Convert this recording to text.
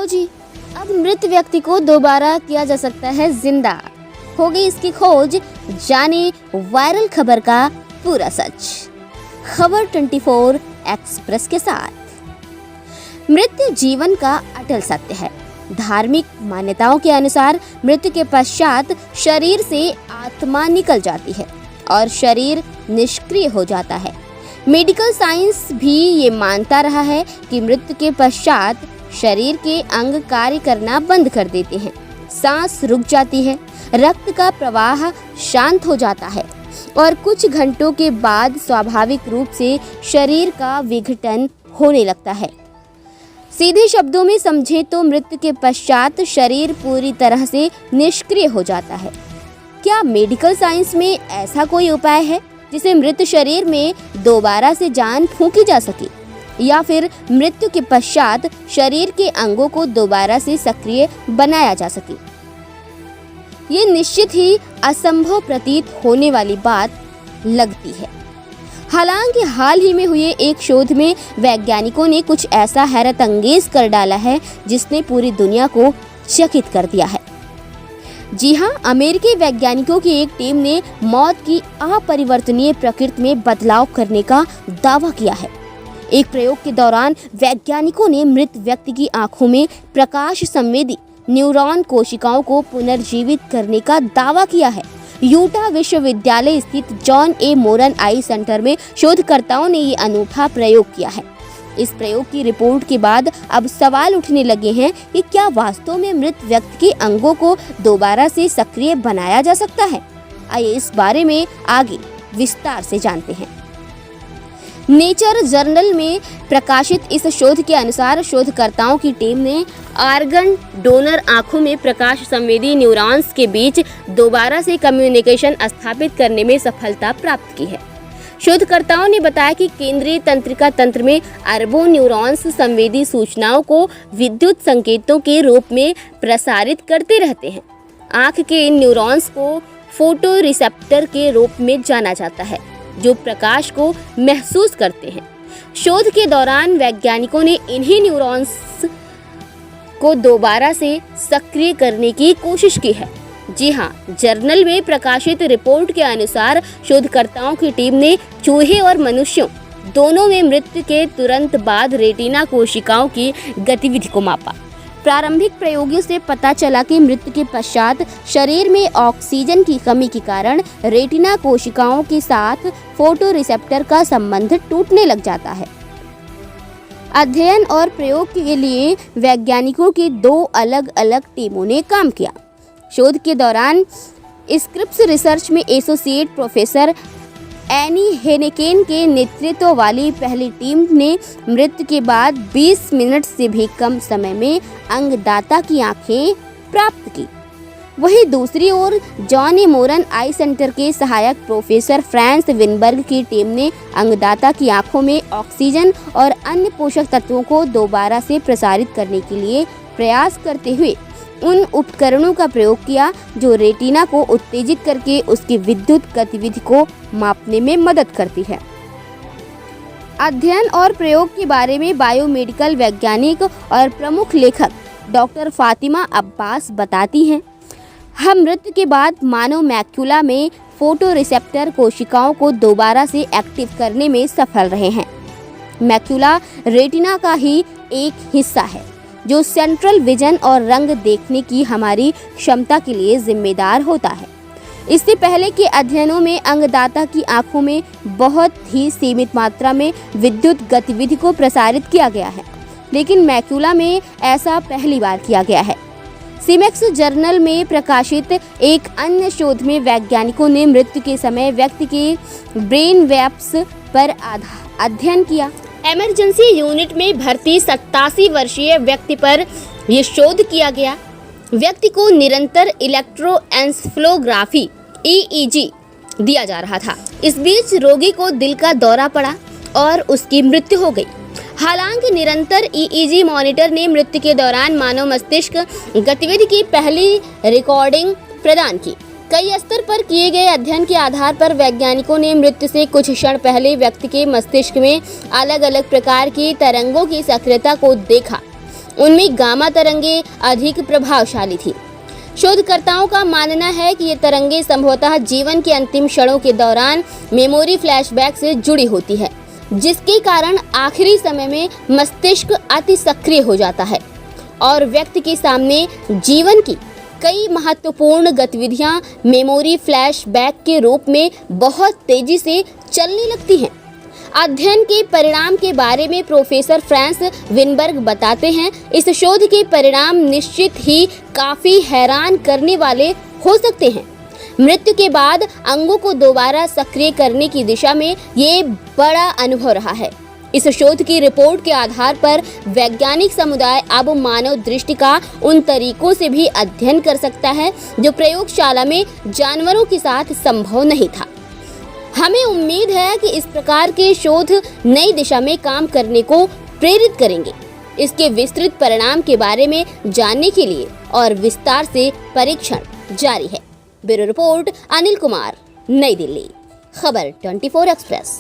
लो जी, अब मृत व्यक्ति को दोबारा किया जा सकता है जिंदा। हो गई इसकी खोज, जाने वायरल खबर का पूरा सच। खबर 24 एक्सप्रेस के साथ। मृत्यु जीवन का अटल सत्य है। धार्मिक मान्यताओं के अनुसार मृत्यु के पश्चात शरीर से आत्मा निकल जाती है और शरीर निष्क्रिय हो जाता है। मेडिकल साइंस भी ये मानता रहा है कि मृत्यु के पश्चात शरीर के अंग कार्य करना बंद कर देते हैं, सांस रुक जाती है, रक्त का प्रवाह शांत हो जाता है और कुछ घंटों के बाद स्वाभाविक रूप से शरीर का विघटन होने लगता है। सीधे शब्दों में समझे तो मृत्यु के पश्चात शरीर पूरी तरह से निष्क्रिय हो जाता है। क्या मेडिकल साइंस में ऐसा कोई उपाय है जिसे मृत शरीर में दोबारा से जान फूंकी जा सके, या फिर मृत्यु के पश्चात शरीर के अंगों को दोबारा से सक्रिय बनाया जा सके? ये निश्चित ही असंभव प्रतीत होने वाली बात लगती है। हालांकि हाल ही में हुए एक शोध में वैज्ञानिकों ने कुछ ऐसा हैरत अंगेज कर डाला है जिसने पूरी दुनिया को चकित कर दिया है। जी हाँ, अमेरिकी वैज्ञानिकों की एक टीम ने मौत की अपरिवर्तनीय प्रकृति में बदलाव करने का दावा किया है। एक प्रयोग के दौरान वैज्ञानिकों ने मृत व्यक्ति की आंखों में प्रकाश संवेदी न्यूरॉन कोशिकाओं को पुनर्जीवित करने का दावा किया है। यूटा विश्वविद्यालय स्थित जॉन ए मोरन आई सेंटर में शोधकर्ताओं ने ये अनूठा प्रयोग किया है। इस प्रयोग की रिपोर्ट के बाद अब सवाल उठने लगे हैं कि क्या वास्तव में मृत व्यक्ति के अंगों को दोबारा से सक्रिय बनाया जा सकता है? आइए इस बारे में आगे विस्तार से जानते हैं। नेचर जर्नल में प्रकाशित इस शोध के अनुसार शोधकर्ताओं की टीम ने आर्गन डोनर आंखों में प्रकाश संवेदी न्यूरॉन्स के बीच दोबारा से कम्युनिकेशन स्थापित करने में सफलता प्राप्त की है। शोधकर्ताओं ने बताया कि केंद्रीय तंत्रिका तंत्र में अरबों न्यूरॉन्स संवेदी सूचनाओं को विद्युत संकेतों के रूप में प्रसारित करते रहते हैं। आंख के इन न्यूरॉन्स को फोटो रिसेप्टर के रूप में जाना जाता है, जो प्रकाश को महसूस करते हैं। शोध के दौरान वैज्ञानिकों ने इन्हीं न्यूरॉन्स को दोबारा से सक्रिय करने की कोशिश की है। जी हाँ, जर्नल में प्रकाशित रिपोर्ट के अनुसार शोधकर्ताओं की टीम ने चूहे और मनुष्यों दोनों में मृत्यु के तुरंत बाद रेटिना कोशिकाओं की गतिविधि को मापा। प्रारंभिक प्रयोगों से पता चला कि मृत्यु के पश्चात शरीर में ऑक्सीजन की कमी के कारण रेटिना कोशिकाओं के साथ फोटो रिसेप्टर का संबंध टूटने लग जाता है। अध्ययन और प्रयोग के लिए वैज्ञानिकों की 2 अलग अलग टीमों ने काम किया। शोध के दौरान स्क्रिप्स रिसर्च में एसोसिएट प्रोफेसर एनी हेनेकेन के नेतृत्व वाली पहली टीम ने मृत्यु के बाद 20 मिनट से भी कम समय में अंगदाता की आंखें प्राप्त की। वहीं दूसरी ओर जॉन ए मोरन आई सेंटर के सहायक प्रोफेसर फ्रांस विनबर्ग की टीम ने अंगदाता की आंखों में ऑक्सीजन और अन्य पोषक तत्वों को दोबारा से प्रसारित करने के लिए प्रयास करते हुए उन उपकरणों का प्रयोग किया जो रेटिना को उत्तेजित करके उसकी विद्युत गतिविधि को मापने में मदद करती है। अध्ययन और प्रयोग के बारे में बायोमेडिकल वैज्ञानिक और प्रमुख लेखक डॉक्टर फातिमा अब्बास बताती हैं, हम मृत्यु के बाद मानव मैक्यूला में फोटो रिसेप्टर कोशिकाओं को दोबारा से एक्टिव करने में सफल रहे हैं। मैक्यूला रेटिना का ही एक हिस्सा है जो सेंट्रल विजन और रंग देखने की हमारी क्षमता के लिए जिम्मेदार होता है। इससे पहले के अध्ययनों में अंगदाता की आंखों में बहुत ही सीमित मात्रा में विद्युत गतिविधि को प्रसारित किया गया है, लेकिन मैक्यूला में ऐसा पहली बार किया गया है। सीमेक्स जर्नल में प्रकाशित एक अन्य शोध में वैज्ञानिकों ने मृत्यु के समय व्यक्ति के ब्रेन वेव्स पर अध्ययन किया। इमरजेंसी यूनिट में भर्ती 87 वर्षीय व्यक्ति पर यह शोध किया गया। व्यक्ति को निरंतर इलेक्ट्रोएन्सेफलोग्राफी EEG दिया जा रहा था। इस बीच रोगी को दिल का दौरा पड़ा और उसकी मृत्यु हो गई। हालांकि निरंतर EEG मॉनिटर ने मृत्यु के दौरान मानव मस्तिष्क गतिविधि की पहली रिकॉर्डिंग प्रदान की। कई स्तर पर किए गए अध्ययन के आधार पर वैज्ञानिकों ने मृत्यु से कुछ क्षण पहले व्यक्ति के मस्तिष्क में अलग अलग प्रकार की तरंगों की सक्रियता को देखा। उनमें गामा तरंगे अधिक प्रभावशाली थी। शोधकर्ताओं का मानना है कि ये तरंगे संभवतः जीवन के अंतिम क्षणों के दौरान मेमोरी फ्लैशबैक से जुड़ी होती है, जिसके कारण आखिरी समय में मस्तिष्क अति सक्रिय हो जाता है और व्यक्ति के सामने जीवन की कई महत्वपूर्ण गतिविधियां मेमोरी फ्लैशबैक के रूप में बहुत तेजी से चलने लगती हैं। अध्ययन के परिणाम के बारे में प्रोफेसर फ्रांस विनबर्ग बताते हैं, इस शोध के परिणाम निश्चित ही काफी हैरान करने वाले हो सकते हैं। मृत्यु के बाद अंगों को दोबारा सक्रिय करने की दिशा में ये बड़ा अनुभव रहा है। इस शोध की रिपोर्ट के आधार पर वैज्ञानिक समुदाय अब मानव दृष्टि का उन तरीकों से भी अध्ययन कर सकता है जो प्रयोगशाला में जानवरों के साथ संभव नहीं था। हमें उम्मीद है कि इस प्रकार के शोध नई दिशा में काम करने को प्रेरित करेंगे। इसके विस्तृत परिणाम के बारे में जानने के लिए और विस्तार से परीक्षण जारी है। ब्यूरो रिपोर्ट अनिल कुमार, नई दिल्ली। खबर 24 एक्सप्रेस।